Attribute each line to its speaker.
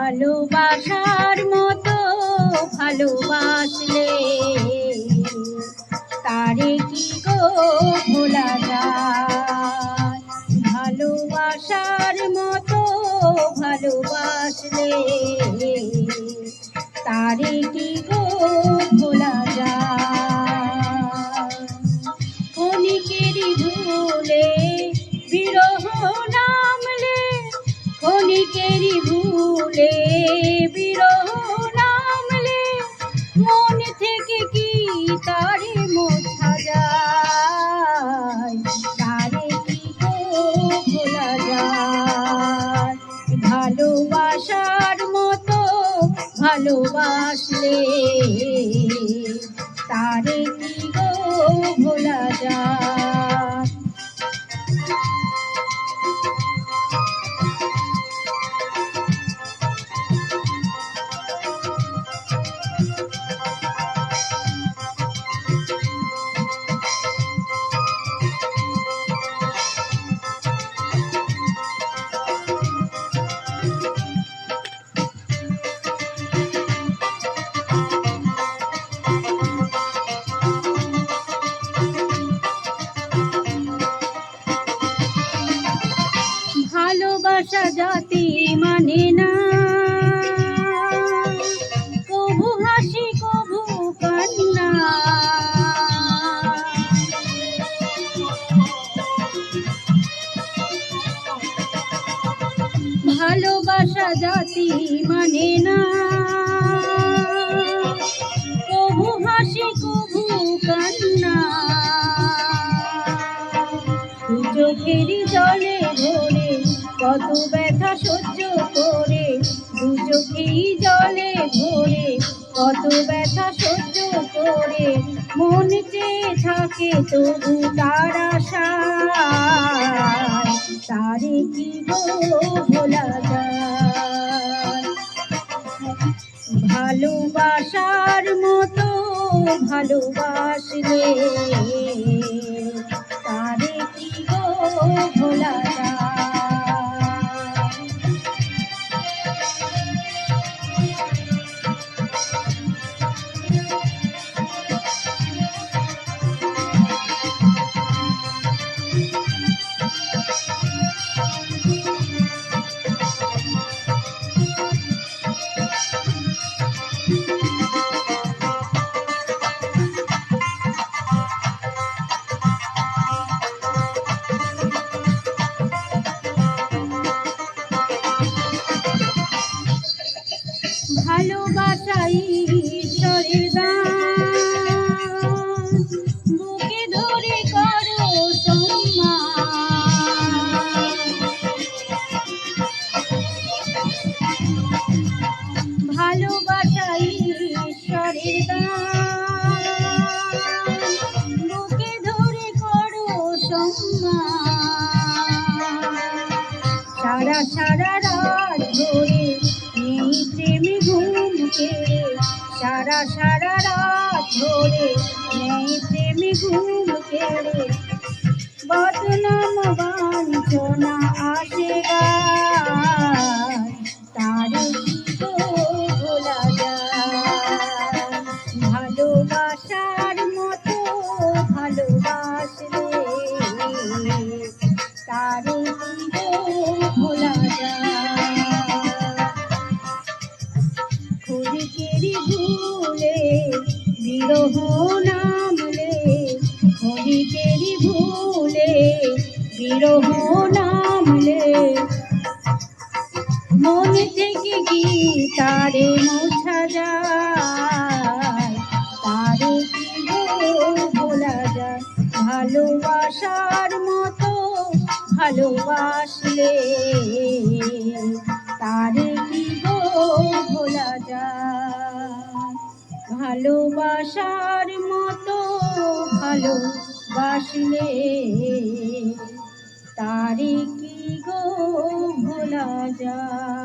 Speaker 1: ভালোবাসার মতো ভালোবাসলে তারে কি গো ভোলা যায়? ভালোবাসার মতো ভালোবাসলে তারে কি গো ভোলা যায়? ক্ষণিকেরই ভুলে বিরহ নামলে, ক্ষণিকেরই ভুলে বিরহ নামলে, মন থেকে কি তারে মোছা যায়? তারে কি গো ভোলা যায়? ভালোবাসার মতো ভালোবাসলে তারে কি গো ভোলা যায়? ভালোবাসা জাতি মানে না, কভু হাসি কভু কান্না। ভালোবাসা জাতি মানে না, কভু হাসি কভু কান্না। চোখেরই জলে ভরে কত ব্যথা সহ্য করে, দু চোখেই জলে ভরে কত ব্যথা সহ্য করে, মন চেয়ে থাকে তবু তার আশায় তারে কি গো ভোলা যায়? ভালোবাসার মতো ভালোবাসলে তারে কি গো ভোলা যায়? ভালোবাসাই ঈশ্বরের দান, বুকে ধরে করো সম্মান। ভালোবাসাই ঈশ্বরের দান, বুকে ধরে করো সম্মান। সারা সারা রাত ধরে নেই প্রেমে ঘুম কেড়ে, সারা সারা রাত ধরে নেই প্রেমে ঘুম কেড়ে, বদনাম বাঞ্ছনা আসে গায় তারে কি গো ভোলা যায়? ভালোবাসার মতো ভালোবাসলে তারে কি গো ভোলা যায়? ক্ষণিকেরই ভুলে বিরহ নামলে, ক্ষণিকেরই ভুলে বিরহ নামলে, মন থেকে কি তারে মোছা যায়? তারে কি গো ভোলা যায়? ভালোবাসার মতো ভালোবাসলে তারে কি গো ভোলা যায়? ভালোবাসার মতো ভালোবাসলে তারে কি গো ভোলা যায়?